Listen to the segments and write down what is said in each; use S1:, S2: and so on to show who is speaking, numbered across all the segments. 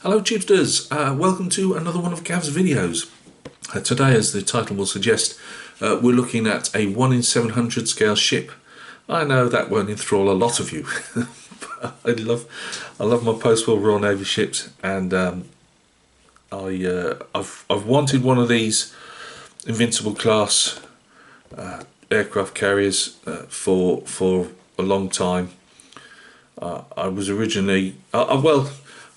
S1: Hello chipsters, welcome to another one of Gav's videos. Today, as the title will suggest, we're looking at a 1 in 700 scale ship. I know that won't enthrall a lot of you, but I love my post-World War Navy ships, and I've wanted one of these Invincible class aircraft carriers for a long time. I was originally I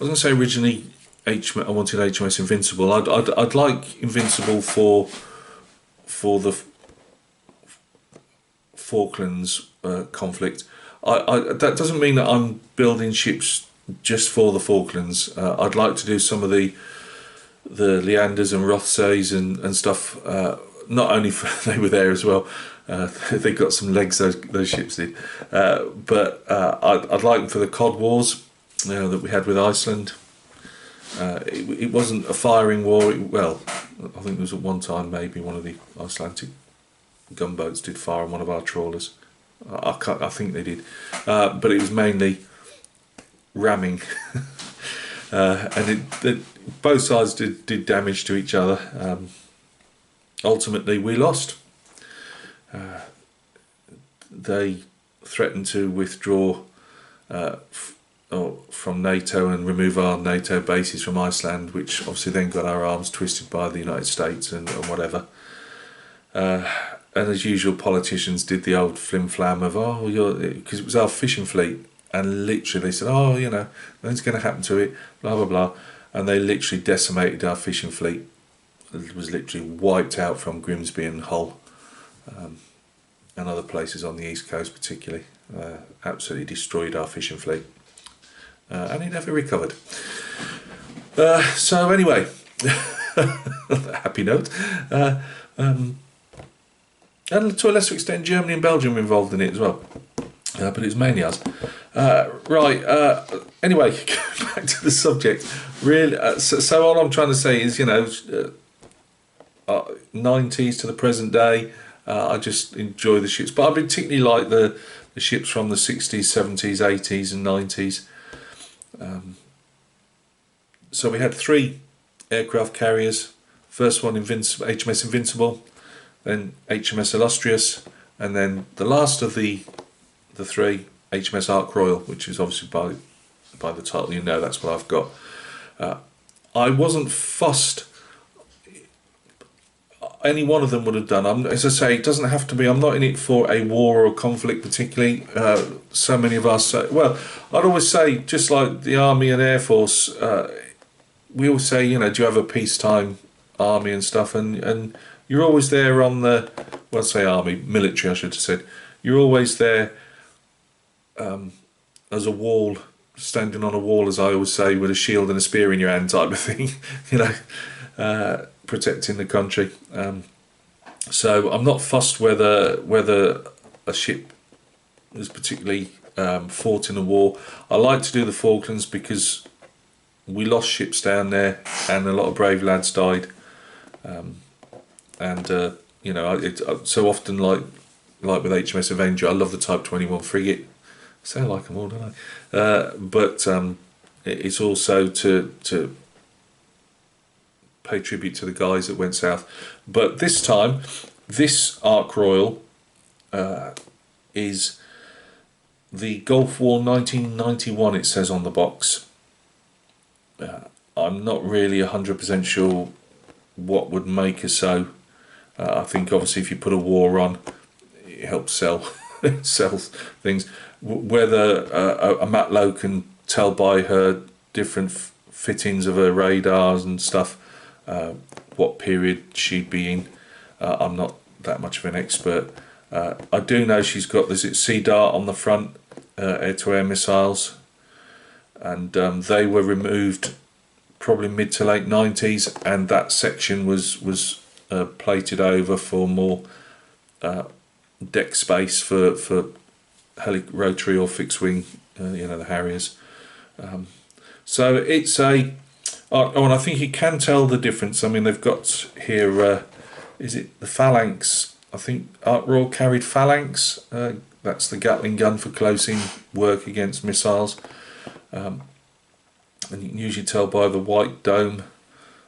S1: was going to say originally I wanted HMS Invincible. I'd like Invincible for the Falklands conflict. That doesn't mean that I'm building ships just for the Falklands. I'd like to do some of the Leanders and Rothsays and stuff. Not only for they were there as well. They got some legs, those ships did. But I'd like them for the Cod Wars that we had with Iceland. It wasn't a firing war. Well, I think there was at one time maybe one of the Icelandic gunboats did fire on one of our trawlers. I think they did, but it was mainly ramming, and both sides did damage to each other. Ultimately, we lost. They threatened to withdraw from NATO and remove our NATO bases from Iceland, which obviously then got our arms twisted by the United States and whatever. And as usual, politicians did the old flim-flam of, because it was our fishing fleet, and literally they said, nothing's going to happen to it, blah blah blah, and they literally decimated our fishing fleet. It was literally wiped out from Grimsby and Hull, and other places on the east coast particularly. Absolutely destroyed our fishing fleet. And it never recovered. So anyway, happy note. And to a lesser extent, Germany and Belgium were involved in it as well. But it was mainly us. Anyway, back to the subject. Really, so all I'm trying to say is, 90s to the present day, I just enjoy the ships. But I particularly like the ships from the 60s, 70s, 80s and 90s. So we had 3 aircraft carriers. First one, HMS Invincible, then HMS Illustrious, and then the last of the 3, HMS Ark Royal, which is obviously by the title that's what I've got. I wasn't fussed. Any one of them would have done. As I say, it doesn't have to be. I'm not in it for a war or a conflict particularly. So many of us. I'd always say, just like the Army and Air Force, we always say, do you have a peacetime army and stuff? And you're always there on the, army, military, I should have said. You're always there as a wall, standing on a wall, as I always say, with a shield and a spear in your hand, type of thing. Protecting the country. So I'm not fussed whether a ship is particularly fought in a war. I like to do the Falklands because we lost ships down there and a lot of brave lads died. So often, like with HMS Avenger, I love the Type 21 frigate. I sound like them all, don't I? But it's also to pay tribute to the guys that went south. But this time, this Ark Royal is the Gulf War 1991, it says on the box. I'm not really 100% sure what would make her so. I think obviously if you put a war on, it helps sell things. Whether a Matlow can tell by her different fittings of her radars and stuff what period she'd be in. I'm not that much of an expert. I do know she's got Sea Dart on the front, air-to-air missiles, and they were removed probably mid to late 90s, and that section was plated over for more deck space for rotary or fixed wing, the Harriers. So it's a and I think you can tell the difference. I mean, they've got here, is it the Phalanx? I think Ark Royal carried Phalanx. That's the Gatling gun for close-in work against missiles. and you can usually tell by the white dome,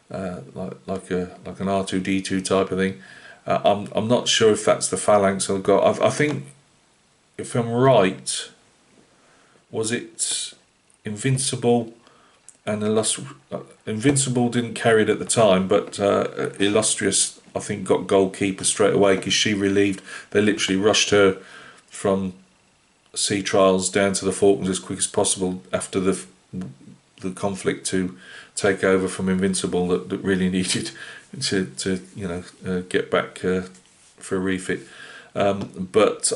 S1: like an R2D2 type of thing. I'm not sure if that's the phalanx I've got. I think, if I'm right, was it Invincible and Invincible didn't carry it at the time, but Illustrious, I think, got goalkeeper straight away because she relieved. They literally rushed her from sea trials down to the Falklands as quick as possible after the conflict to take over from Invincible that really needed to get back for a refit. But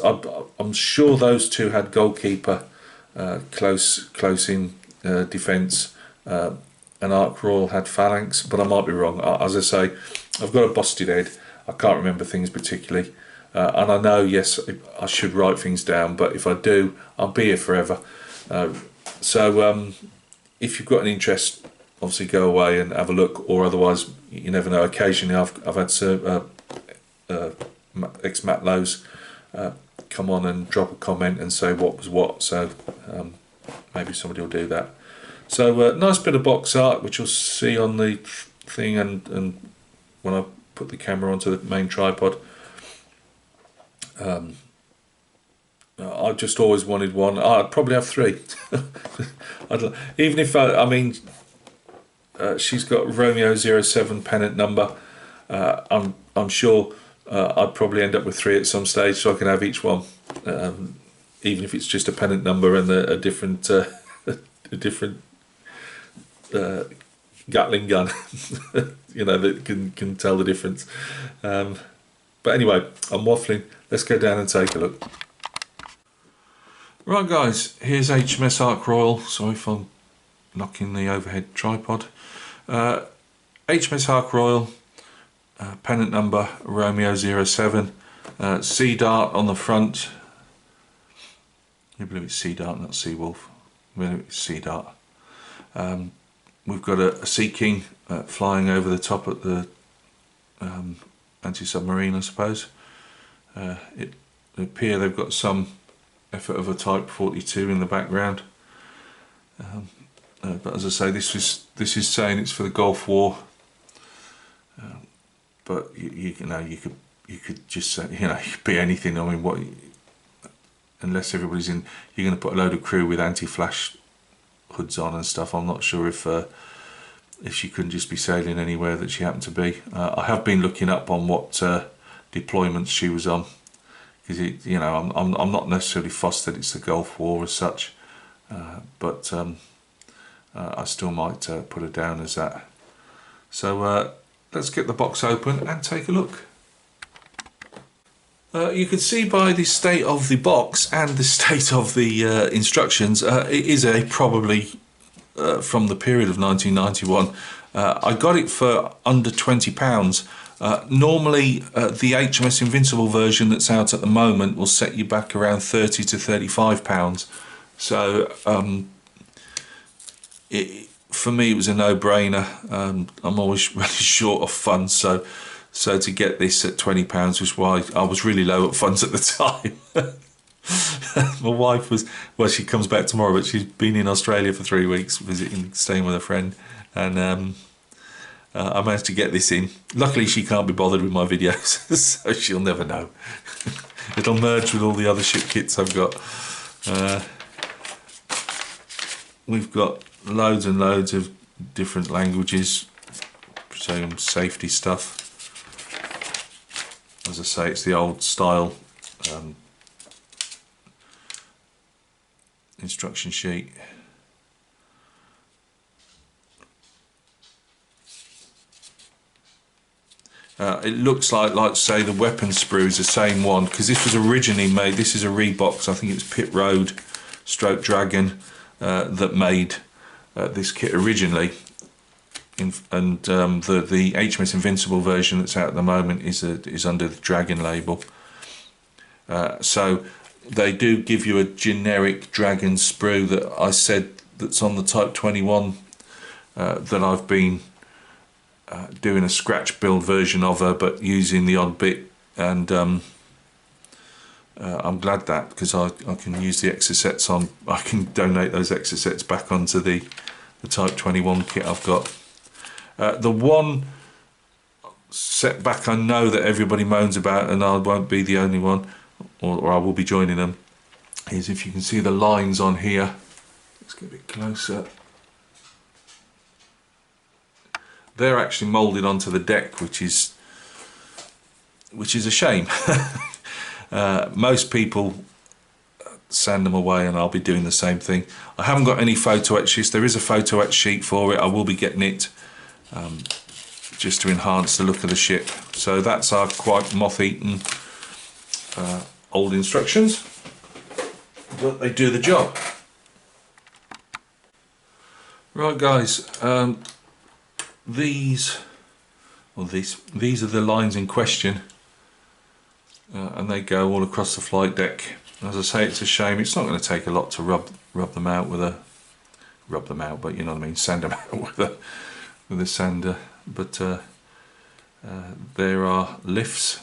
S1: I'm sure those two had goalkeeper close in defence, and Ark Royal had phalanx, but I might be wrong. As I say, I've got a busted head. I can't remember things particularly, and I know, yes, I should write things down, but if I do, I'll be here forever. So if you've got an interest, obviously go away and have a look, or otherwise, you never know. Occasionally I've had ex-Matlows come on and drop a comment and say what was what, so maybe somebody will do that. So nice bit of box art, which you'll see on the thing, and when I put the camera onto the main tripod. I just always wanted one. I'd probably have three. Even if she's got Romeo 07 pennant number. I'm sure I'd probably end up with three at some stage, so I can have each one, even if it's just a pennant number and a different Gatling gun, that can tell the difference. But anyway, I'm waffling. Let's go down and take a look. Right, guys, here's HMS Ark Royal. Sorry if I'm knocking the overhead tripod. HMS Ark Royal, pennant number Romeo 07, Sea Dart on the front. I believe it's Sea Dart, not Sea Wolf. I believe it's Sea Dart. We've got a Sea King flying over the top at the anti-submarine, I suppose. It appear they've got some effort of a Type 42 in the background. But as I say, this is saying it's for the Gulf War. But you could just say, it could be anything. I mean, unless everybody's in, you're going to put a load of crew with anti-flash hoods on and stuff. I'm not sure if she couldn't just be sailing anywhere that she happened to be. I have been looking up on what deployments she was on, because I'm not necessarily fussed that it's the Gulf War as such, but I still might put her down as that. So let's get the box open and take a look. You can see by the state of the box and the state of the instructions, it is probably from the period of 1991. I got it for under £20. Normally the HMS Invincible version that's out at the moment will set you back around £30 to £35. So for me it was a no-brainer. I'm always really short of funds, so to get this at £20 was why I was really low at funds at the time. My wife was, well, she comes back tomorrow, but she's been in Australia for 3 weeks staying with a friend, and I managed to get this in. Luckily she can't be bothered with my videos, so she'll never know. It'll merge with all the other ship kits I've got. We've got loads and loads of different languages, some safety stuff. As I say, it's the old style instruction sheet. It looks like say the weapon sprue is the same one, because this was originally made, this is a Reeboks, I think it was Pit Road / Dragon that made this kit originally. And the HMS Invincible version that's out at the moment is under the Dragon label. So they do give you a generic Dragon sprue that I said that's on the Type 21 that I've been doing a scratch build version of her, but using the odd bit, and I'm glad that, because I can use the extra sets on. I can donate those extra sets back onto the Type 21 kit I've got. The one setback I know that everybody moans about, and I won't be the only one, or I will be joining them, is if you can see the lines on here. Let's get a bit closer. They're actually moulded onto the deck, which is a shame. Most people sand them away, and I'll be doing the same thing. I haven't got any photo etch sheets. There is a photo etch sheet for it. I will be getting it just to enhance the look of the ship. So that's our quite moth-eaten old instructions, but they do the job. Right, guys, these are the lines in question, and they go all across the flight deck. As I say, it's a shame. It's not going to take a lot to rub them out with a but you know what I mean, sand them out with a sander. But there are lifts.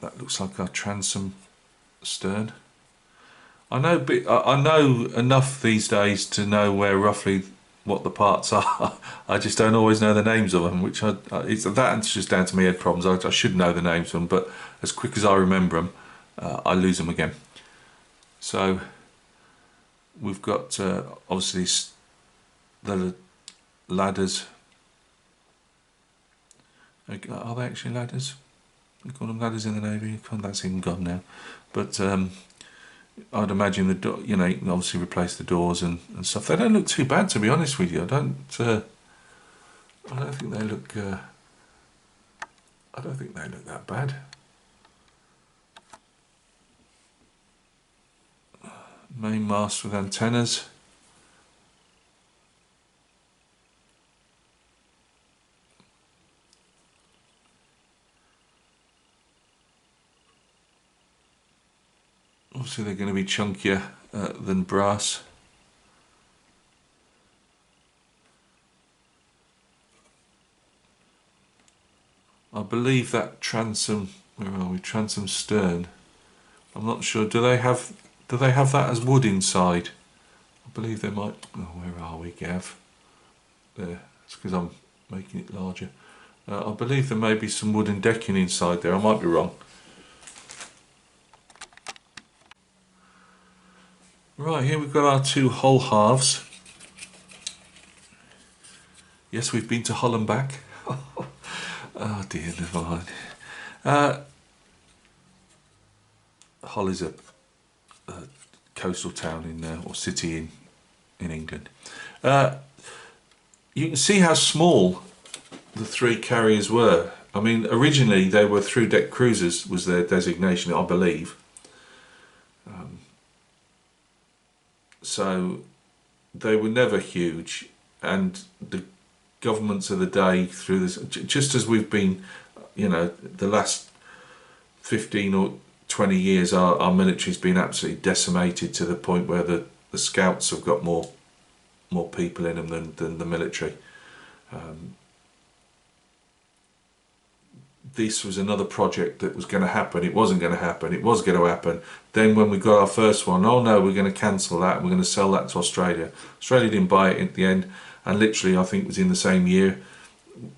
S1: That looks like our transom stern. I know enough these days to know where roughly what the parts are. I just don't always know the names of them, which that's just down to me head problems. I should know the names of them, but as quick as I remember them, I lose them again. So we've got obviously the ladders. Are they actually ladders? We call them ladders in the Navy. That's even gone now. But I'd imagine the door, you know, you can obviously replace the doors and stuff. They don't look too bad, to be honest with you. I don't think they look. I don't think they look that bad. Main mast with antennas. Obviously they're going to be chunkier than brass. I believe that transom, where are we? Transom stern. I'm not sure. Do they have that as wood inside? I believe they might. Oh, where are we, Gav? There. It's because I'm making it larger. I believe there may be some wooden decking inside there. I might be wrong. Right, here we've got our two hull halves. Yes, we've been to Hull and back. Oh dear, never mind. Hull is a coastal town in or city in England. You can see how small the three carriers were. I mean, originally they were through-deck cruisers was their designation, I believe. So they were never huge, and the governments of the day through this, just as we've been, you know, the last 15 or 20 years, our military's been absolutely decimated to the point where the scouts have got more people in them than the military. This was another project that was going to happen. It wasn't going to happen. It was going to happen. Then when we got our first one, oh no, we're going to cancel that. We're going to sell that to Australia. Australia didn't buy it at the end. And literally, I think it was in the same year,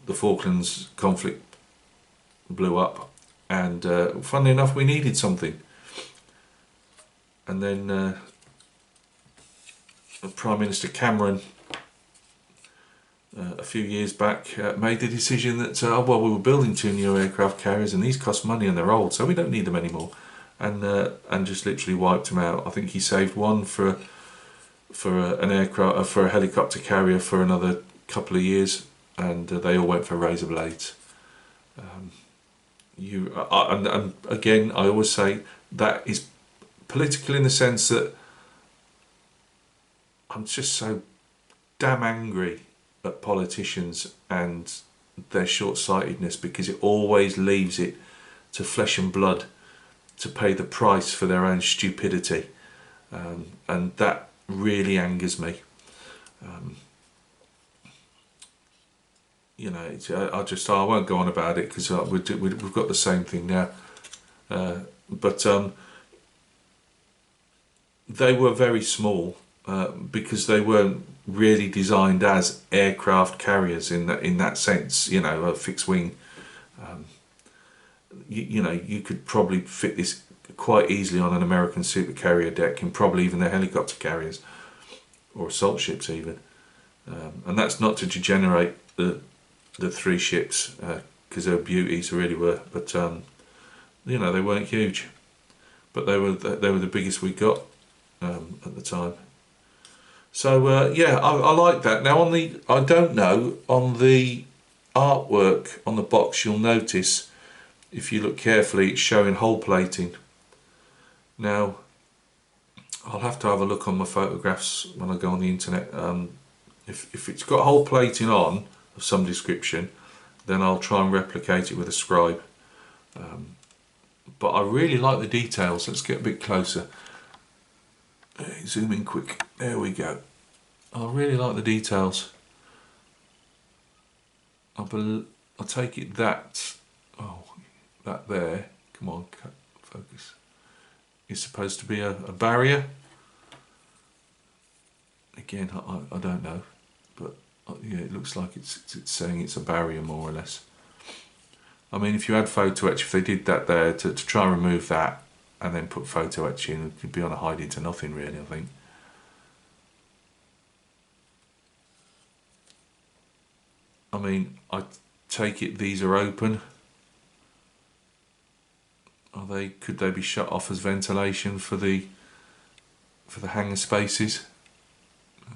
S1: the Falklands conflict blew up. And funnily enough, we needed something. And then Prime Minister Cameron, a few years back, made the decision that well, we were building 2 new aircraft carriers and these cost money and they're old, so we don't need them anymore, and just literally wiped them out. I think he saved one for an aircraft, for a helicopter carrier for another couple of years, and they all went for razor blades. And again, I always say that is political in the sense that I'm just so damn angry at politicians and their short-sightedness, because it always leaves it to flesh and blood to pay the price for their own stupidity, and that really angers me. You know, I won't go on about it because we've got the same thing now, but they were very small because they weren't really designed as aircraft carriers in that sense. You know, a fixed wing. You know, you could probably fit this quite easily on an American supercarrier deck, and probably even the helicopter carriers or assault ships even. And that's not to degenerate the three ships, because they're beauties, they really were. But you know, they weren't huge, but they were the biggest we got at the time. So yeah, I like that. Now on the, I don't know, on the artwork on the box, you'll notice, if you look carefully, it's showing hull plating. Now I'll have to have a look on my photographs when I go on the internet. If it's got hull plating on of some description, then I'll try and replicate it with a scribe. But I really like the details. Let's get a bit closer. Zoom in quick. There we go. I really like the details. I take it that, oh, that there, come on, focus, is supposed to be a barrier. Again, I don't know, but yeah, it looks like it's saying it's a barrier, more or less. I mean, if you had photo etch, if they did that there to try and remove that and then put photo etch in, you'd be on a hide into nothing really, I think. I mean, I take it these are open. Are they? Could they be shut off as ventilation for the hangar spaces?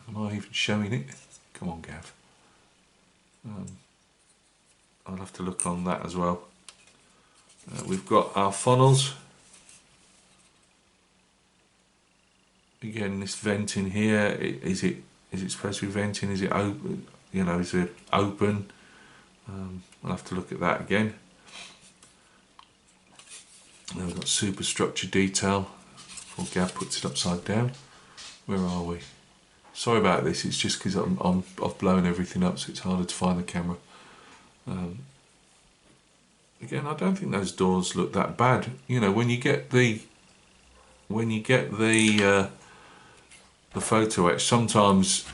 S1: Am I even showing it? Come on, Gav. I'll have to look on that as well. We've got our funnels. Again, this venting here, is it supposed to be venting? Is it open? You know, is it open? I'll have to look at that again. Then we've got superstructure detail. Before Gav puts it upside down. Where are we? Sorry about this. It's just because I've blown everything up, so it's harder to find the camera. Again, I don't think those doors look that bad. You know, when you get the photo etch, sometimes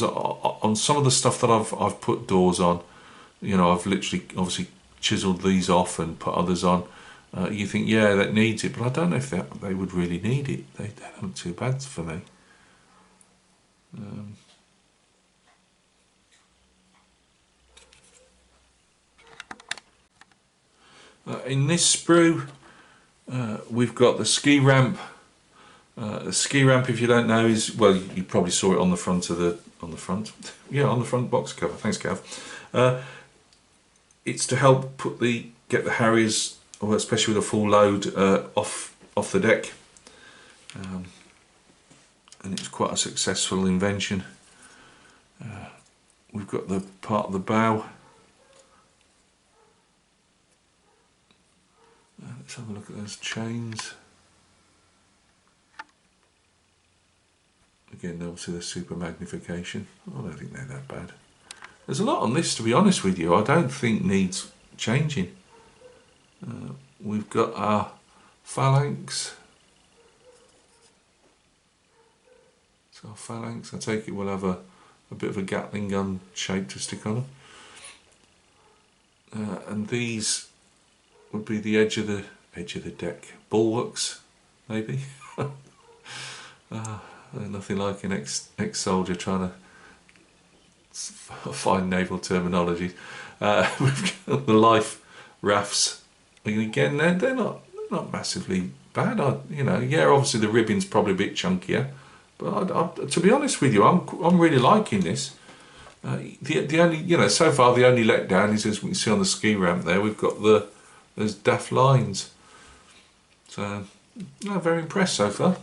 S1: on some of the stuff that I've put doors on, you know, I've literally obviously chiseled these off and put others on. You think, yeah, that needs it, but I don't know if they would really need it. They don't look too bad for me. In this sprue, we've got the ski ramp. The ski ramp, if you don't know, is, well, you probably saw it on the front of the yeah, on the front box cover. Thanks, Gav. It's to help get the Harriers, or especially with a full load, off the deck. And it's quite a successful invention. We've got the part of the bow. Let's have a look at those chains. Again, obviously the super magnification. I don't think they're that bad. There's a lot on this, to be honest with you. I don't think needs changing. We've got our phalanx. So our phalanx, I take it we'll have a bit of a Gatling gun shape to stick on them. And these would be the edge of the deck. Bulwarks, maybe. Nothing like an ex-soldier trying to find naval terminology. We've got the life rafts. And again, they're not massively bad. You know, yeah, obviously the ribbon's probably a bit chunkier, but to be honest with you, I'm really liking this. The only, you know, so far the only letdown is, as we can see on the ski ramp there, we've got those daft lines. So, no, very impressed so far.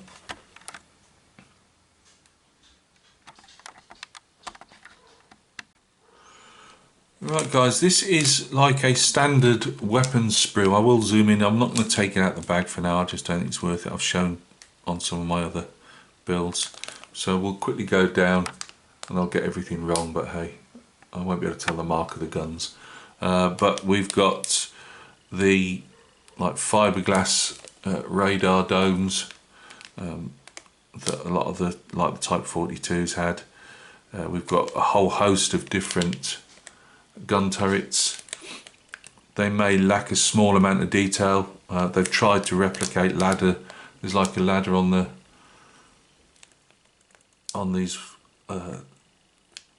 S1: Right guys, this is like a standard weapons sprue. I will zoom in. I'm not going to take it out of the bag for now. I just don't think it's worth it. I've shown on some of my other builds. So we'll quickly go down and I'll get everything wrong, but hey, I won't be able to tell the mark of the guns. But we've got the like fiberglass radar domes. that a lot of the Type 42s had. We've got a whole host of different gun turrets. They may lack a small amount of detail. They've tried to replicate ladder. There's like a ladder on these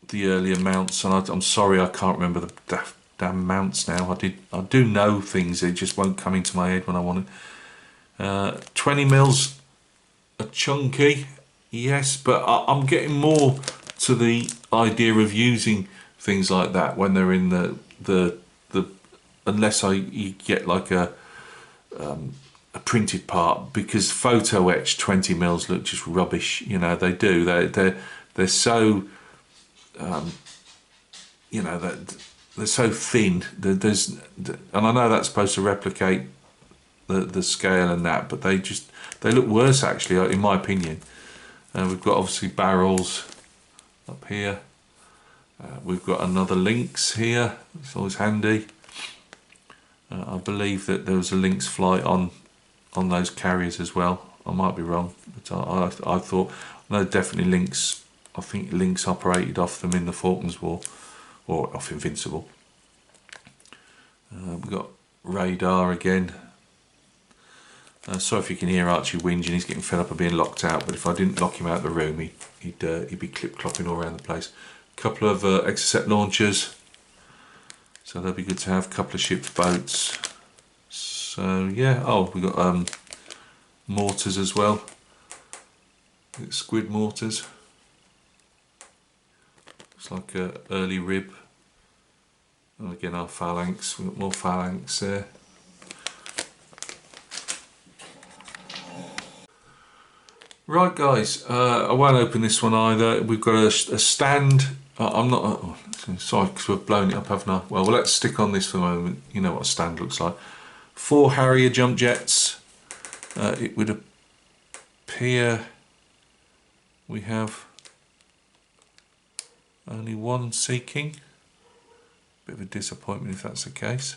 S1: the earlier mounts, and I'm sorry I can't remember the damn mounts now. I do know things, it just won't come into my head when I want it. 20 mils are chunky, yes, but I'm getting more to the idea of using things like that when they're in the unless you get like a printed part, because photo etch 20 mils look just rubbish. You know, they do. They're so you know, that they're so thin. And I know that's supposed to replicate the scale and that, but they look worse actually, in my opinion. We've got obviously barrels up here. We've got another Lynx here. It's always handy. I believe that there was a Lynx flight on those carriers as well. I might be wrong, but I thought, no, definitely Lynx. I think Lynx operated off them in the Falklands War, or off Invincible. We've got radar again. Sorry if you can hear Archie whinging, he's getting fed up of being locked out, but if I didn't lock him out of the room, he'd be clip-clopping all around the place. A couple of Exocet launchers, so they'll be good to have. A couple of ships, boats. So yeah, oh, we've got mortars as well. Squid mortars. Looks like an early rib. And again, our phalanx. We've got more phalanx there. Right, guys, I won't open this one either. We've got a stand. I'm not. Sorry, because we've blown it up, haven't I? Well, let's stick on this for the moment. You know what a stand looks like. 4 Harrier jump jets. It would appear we have only 1 Sea King. Bit of a disappointment if that's the case.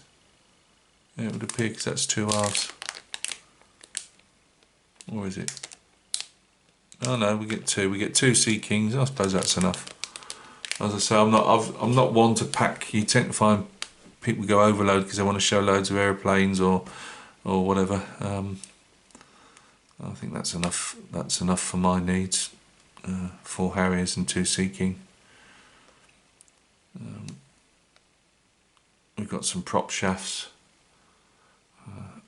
S1: Yeah, it would appear, because that's 2 halves. Or is it? Oh no, we get 2. We get 2 Sea Kings. I suppose that's enough. As I say, I'm not one to pack. You tend to find people go overload because they want to show loads of aeroplanes or whatever. I think that's enough. That's enough for my needs. 4 Harriers and 2 Sea King. We've got some prop shafts.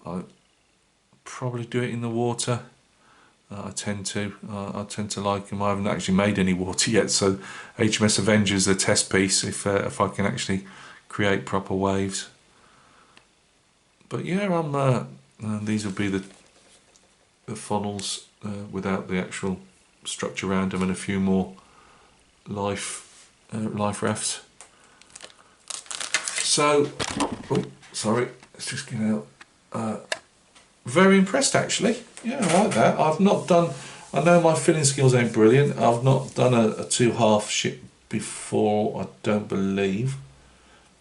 S1: I'll probably do it in the water. I tend to like them. I haven't actually made any water yet, so HMS Avenger is the test piece if I can actually create proper waves. But yeah, these will be the funnels without the actual structure around them, and a few more life rafts. So, oh, sorry, let's just get out. Very impressed actually. Yeah, I like that. I've not done. I know my filling skills ain't brilliant. I've not done a 2-half ship before, I don't believe.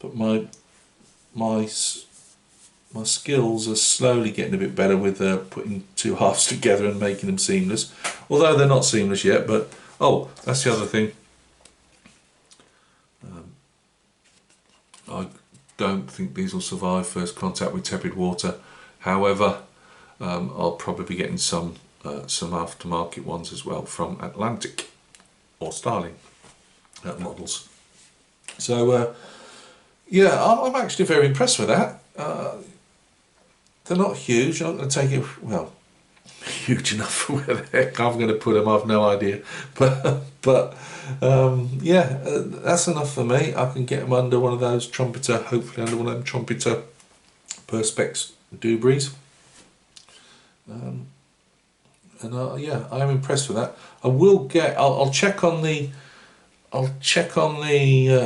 S1: But my skills are slowly getting a bit better with putting 2 halves together and making them seamless. Although they're not seamless yet. But oh, that's the other thing. I don't think these will survive first contact with tepid water. However, I'll probably be getting some aftermarket ones as well from Atlantic or Starling models. So yeah, I'm actually very impressed with that. They're not huge. I'm not going to take it, well, huge enough for where the heck I'm going to put them. I've no idea, but yeah, that's enough for me. I can get them under one of those trumpeter, hopefully under one of them trumpeter Perspex Dubries. And yeah, I am impressed with that. I will get. I'll check on the.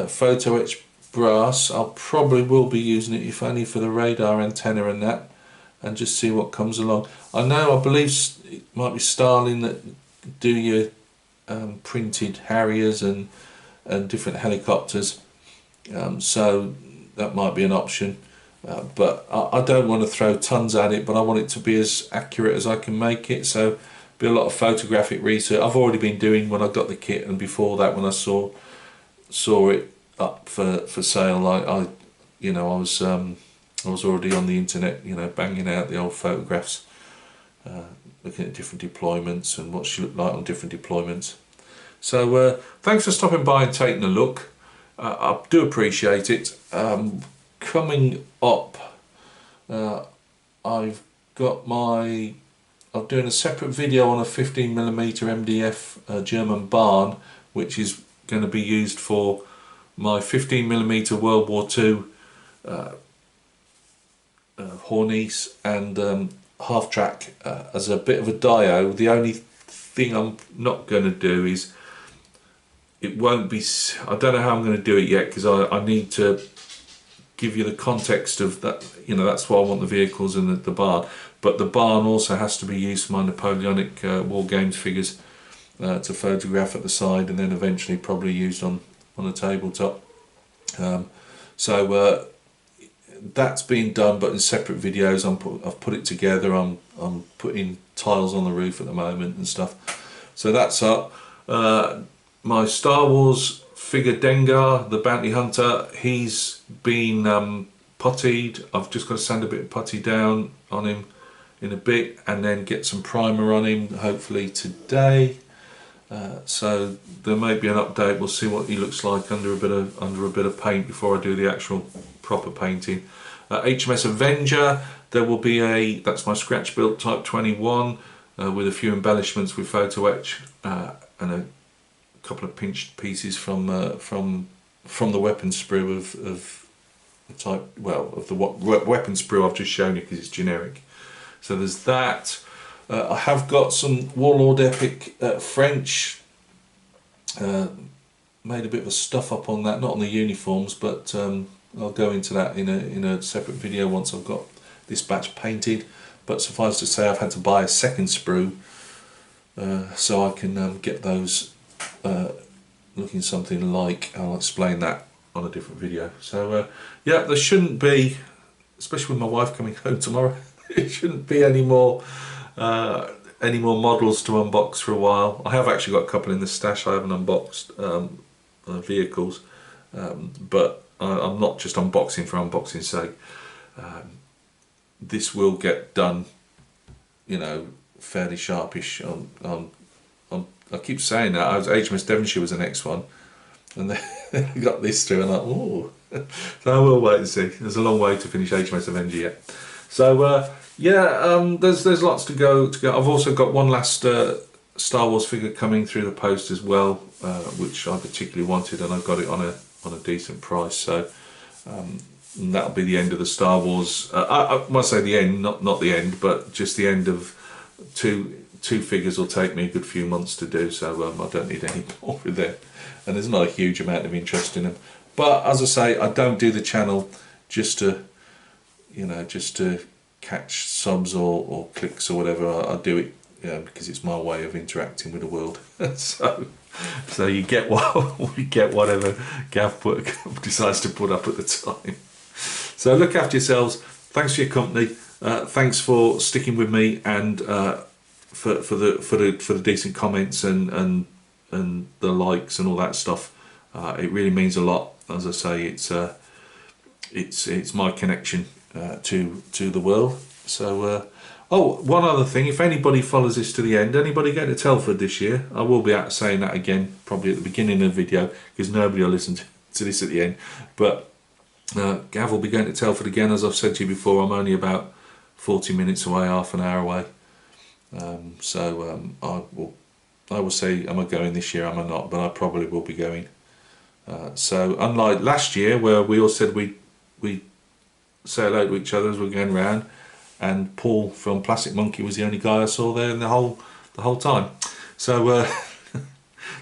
S1: Photo etch brass. I'll probably will be using it, if only for the radar antenna and that, and just see what comes along. I believe it might be Starling that do your printed Harriers and different helicopters. So that might be an option. But I don't want to throw tons at it, but I want it to be as accurate as I can make it. So be a lot of photographic research. I've already been doing when I got the kit, and before that when I saw it up for sale, I was already on the internet, banging out the old photographs, looking at different deployments and what she looked like on different deployments. So thanks for stopping by and taking a look. I do appreciate it. Coming up, I'm doing a separate video on a 15mm MDF German barn, which is going to be used for my 15mm World War II Hornice and half track as a bit of a dio. The only thing I'm not going to do is, it won't be, I don't know how I'm going to do it yet, because I need to give you the context of that. That's why I want the vehicles and the barn, but the barn also has to be used for my Napoleonic War Games figures to photograph at the side, and then eventually probably used on a tabletop. So that's been done, but in separate videos. I've put it together. I'm putting tiles on the roof at the moment and stuff. So that's up. My Star Wars figure Dengar, the bounty hunter, he's been puttied. I've just got to sand a bit of putty down on him in a bit, and then get some primer on him hopefully today. So there may be an update. We'll see what he looks like under a bit of paint before I do the actual proper painting. HMS Avenger, there will be that's my scratch built Type 21 with a few embellishments with photo etch and a couple of pinched pieces from the weapon sprue of the type, well, of the weapon sprue I've just shown you, because it's generic. So there's that. I have got some Warlord Epic French. Made a bit of a stuff up on that, not on the uniforms, but I'll go into that in a separate video once I've got this batch painted. But suffice to say, I've had to buy a second sprue so I can get those looking something like, I'll explain that on a different video. So yeah, there shouldn't be, especially with my wife coming home tomorrow, there shouldn't be any more models to unbox for a while. I have actually got a couple in the stash I haven't unboxed, vehicles, but I'm not just unboxing for unboxing's sake. This will get done, fairly sharpish. I keep saying that. HMS Devonshire was the next one, and then I got this through, and I'm like, oh. So I will wait and see. There's a long way to finish HMS Avenger yet. So yeah, there's lots to go. I've also got one last Star Wars figure coming through the post as well, which I particularly wanted, and I got it on a decent price. So that'll be the end of the Star Wars. I must say the end, not the end, but just the end of two figures. Will take me a good few months to do. So I don't need any more with them, and there's not a huge amount of interest in them. But as I say, I don't do the channel just to catch subs or clicks or whatever. I do it because it's my way of interacting with the world. so you get whatever Gav decides to put up at the time. So look after yourselves. Thanks for your company. Thanks for sticking with me, and for the decent comments and the likes and all that stuff. It really means a lot. As I say, it's my connection to the world. So oh, one other thing, if anybody follows this to the end, anybody going to Telford this year, I will be out saying that again probably at the beginning of the video, because nobody will listen to this at the end. But Gav will be going to Telford again. As I've said to you before, I'm only about 40 minutes away, half an hour away. I will say, am I going this year, am I not, but I probably will be going. So unlike last year, where we all said we'd say hello to each other as we're going round, and Paul from Plastic Monkey was the only guy I saw there in the whole time. So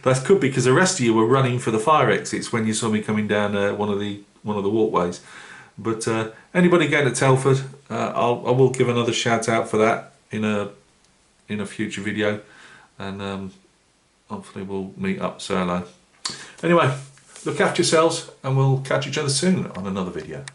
S1: that could be because the rest of you were running for the fire exits when you saw me coming down one of the walkways. But anybody going to Telford, I will give another shout out for that in a future video, and hopefully we'll meet up. So hello. Anyway, look after yourselves, and we'll catch each other soon on another video.